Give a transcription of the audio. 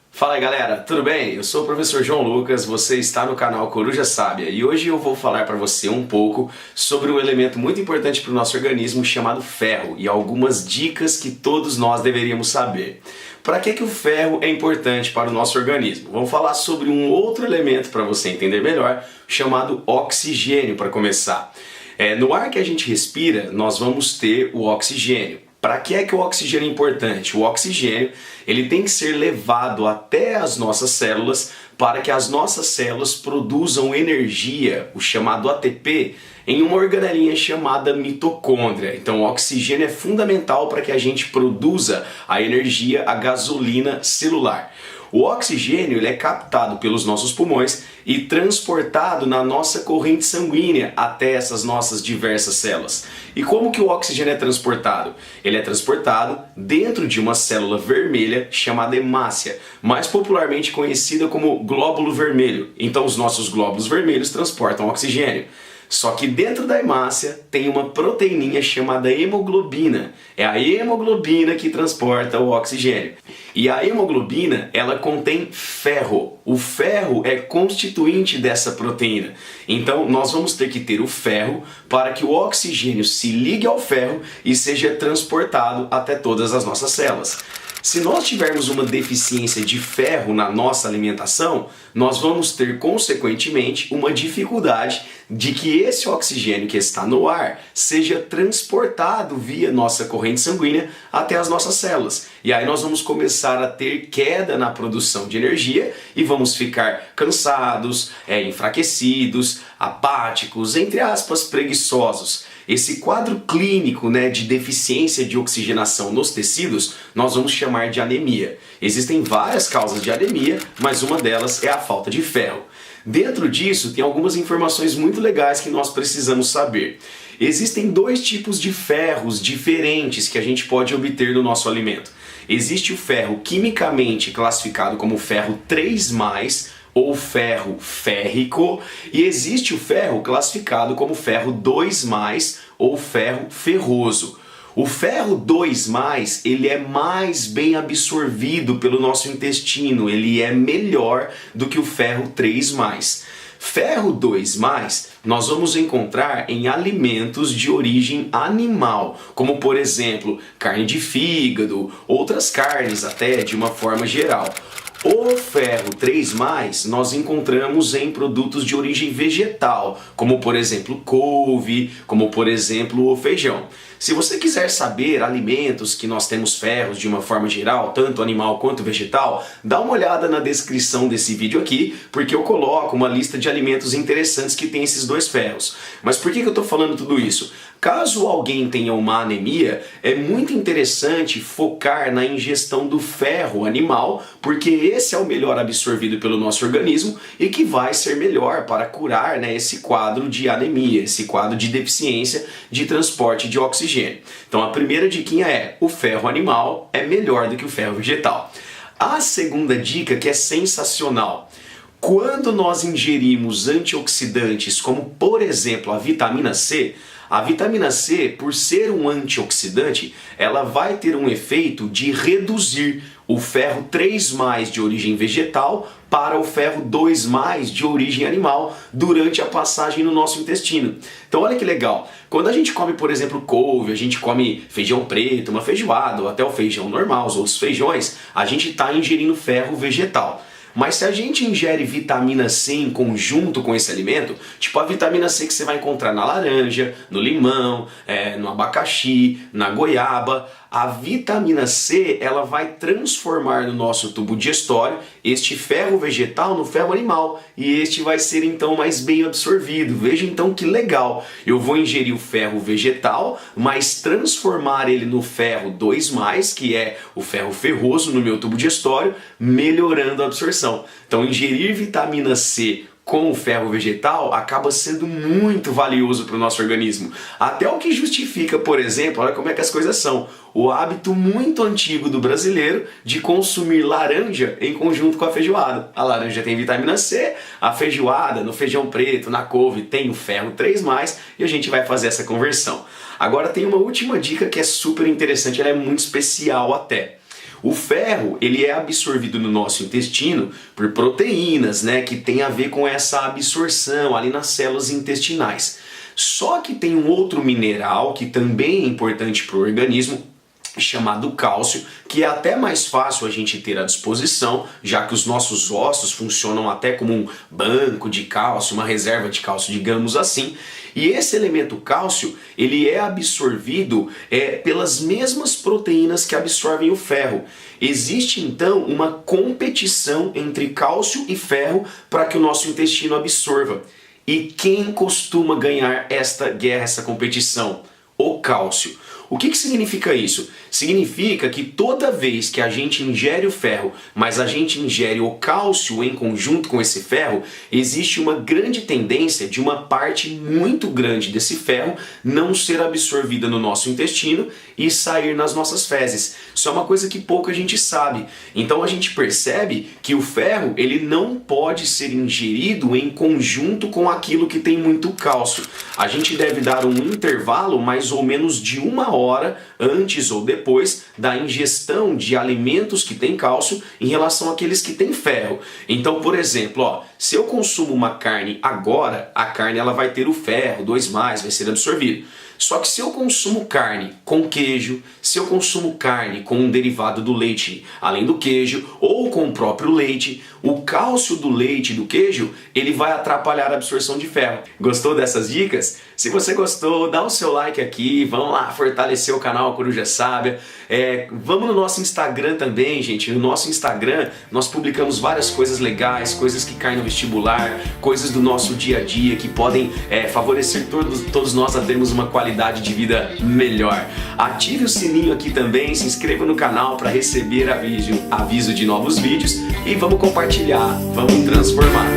Fala aí galera, tudo bem? Eu sou o professor João Lucas, você está no canal Coruja Sábia e hoje eu vou falar para você um pouco sobre um elemento muito importante para o nosso organismo chamado ferro e algumas dicas que todos nós deveríamos saber. Para que o ferro é importante para o nosso organismo? Vamos falar sobre um outro elemento para você entender melhor, chamado oxigênio para começar. No ar que a gente respira, nós vamos ter o oxigênio. Para que o oxigênio é importante? O oxigênio ele tem que ser levado até as nossas células para que as nossas células produzam energia, o chamado ATP, em uma organelinha chamada mitocôndria. Então o oxigênio é fundamental para que a gente produza a energia, a gasolina celular. O oxigênio ele é captado pelos nossos pulmões e transportado na nossa corrente sanguínea até essas nossas diversas células. E como que o oxigênio é transportado? Ele é transportado dentro de uma célula vermelha chamada hemácia, mais popularmente conhecida como glóbulo vermelho. Então os nossos glóbulos vermelhos transportam oxigênio. Só que dentro da hemácia tem uma proteininha chamada hemoglobina. É a hemoglobina que transporta o oxigênio. E a hemoglobina, ela contém ferro. O ferro é constituinte dessa proteína. Então nós vamos ter que ter o ferro para que o oxigênio se ligue ao ferro e seja transportado até todas as nossas células. Se nós tivermos uma deficiência de ferro na nossa alimentação, nós vamos ter, consequentemente, uma dificuldade de que esse oxigênio que está no ar seja transportado via nossa corrente sanguínea até as nossas células. E aí nós vamos começar a ter queda na produção de energia e vamos ficar cansados, enfraquecidos, apáticos, entre aspas, preguiçosos. Esse quadro clínico, de deficiência de oxigenação nos tecidos, nós vamos chamar de anemia. Existem várias causas de anemia, mas uma delas é a falta de ferro. Dentro disso, tem algumas informações muito legais que nós precisamos saber. Existem dois tipos de ferros diferentes que a gente pode obter no nosso alimento. Existe o ferro quimicamente classificado como ferro 3+, ou ferro férrico, e existe o ferro classificado como ferro 2+, ou ferro ferroso. O ferro 2+, ele é mais bem absorvido pelo nosso intestino, ele é melhor do que o ferro 3+. Ferro 2+, nós vamos encontrar em alimentos de origem animal, como por exemplo, carne de fígado, outras carnes até de uma forma geral. O ferro 3+, nós encontramos em produtos de origem vegetal, como por exemplo couve, como por exemplo o feijão. Se você quiser saber alimentos que nós temos ferros de uma forma geral, tanto animal quanto vegetal, dá uma olhada na descrição desse vídeo aqui, porque eu coloco uma lista de alimentos interessantes que tem esses dois ferros. Mas por que eu estou falando tudo isso? Caso alguém tenha uma anemia, é muito interessante focar na ingestão do ferro animal, porque esse é o melhor absorvido pelo nosso organismo e que vai ser melhor para curar esse quadro de anemia, esse quadro de deficiência de transporte de oxigênio. Então a primeira diquinha é: o ferro animal é melhor do que o ferro vegetal. A segunda dica, que é sensacional: quando nós ingerimos antioxidantes, como por exemplo a vitamina C, por ser um antioxidante, ela vai ter um efeito de reduzir o ferro 3+ de origem vegetal para o ferro 2+ de origem animal durante a passagem no nosso intestino. Então olha que legal, quando a gente come, por exemplo, couve, a gente come feijão preto, uma feijoada ou até o feijão normal, os outros feijões, a gente está ingerindo ferro vegetal. Mas se a gente ingere vitamina C em conjunto com esse alimento, tipo a vitamina C que você vai encontrar na laranja, no limão, no abacaxi, na goiaba, a vitamina C ela vai transformar no nosso tubo digestório este ferro vegetal no ferro animal e este vai ser então mais bem absorvido. Veja então que legal, eu vou ingerir o ferro vegetal, mas transformar ele no ferro 2+, que é o ferro ferroso no meu tubo digestório, melhorando a absorção. Então ingerir vitamina C com o ferro vegetal acaba sendo muito valioso para o nosso organismo. Até o que justifica, por exemplo, olha como é que as coisas são, o hábito muito antigo do brasileiro de consumir laranja em conjunto com a feijoada. A laranja tem vitamina C, a feijoada, no feijão preto, na couve, tem o ferro 3+, e a gente vai fazer essa conversão. Agora tem uma última dica que é super interessante, ela é muito especial até. O ferro, ele é absorvido no nosso intestino por proteínas, né, que tem a ver com essa absorção ali nas células intestinais. Só que tem um outro mineral que também é importante para o organismo, chamado cálcio, que é até mais fácil a gente ter à disposição, já que os nossos ossos funcionam até como um banco de cálcio, uma reserva de cálcio, digamos assim. E esse elemento cálcio, ele é absorvido pelas mesmas proteínas que absorvem o ferro. Existe então uma competição entre cálcio e ferro para que o nosso intestino absorva. E quem costuma ganhar esta guerra, essa competição? O cálcio. O que significa isso? Significa que toda vez que a gente ingere o ferro, mas a gente ingere o cálcio em conjunto com esse ferro, existe uma grande tendência de uma parte muito grande desse ferro não ser absorvida no nosso intestino e sair nas nossas fezes. Isso é uma coisa que pouca gente sabe. Então a gente percebe que o ferro, ele não pode ser ingerido em conjunto com aquilo que tem muito cálcio. A gente deve dar um intervalo mais ou menos de 1 hora antes ou depois da ingestão de alimentos que têm cálcio em relação àqueles que têm ferro. Então, por exemplo, se eu consumo uma carne agora, a carne ela vai ter o ferro 2+, vai ser absorvido. Só que se eu consumo carne com queijo, se eu consumo carne com um derivado do leite, além do queijo, ou com o próprio leite, o cálcio do leite e do queijo, ele vai atrapalhar a absorção de ferro. Gostou dessas dicas? Se você gostou, dá o seu like aqui, vamos lá fortalecer o canal Coruja Sábia. Vamos no nosso Instagram também, gente. No nosso Instagram nós publicamos várias coisas legais, coisas que caem no vestibular, coisas do nosso dia a dia que podem favorecer todos nós a termos uma qualidade de vida melhor. Ative o sininho aqui também, se inscreva no canal para receber aviso de novos vídeos e vamos compartilhar, vamos transformar.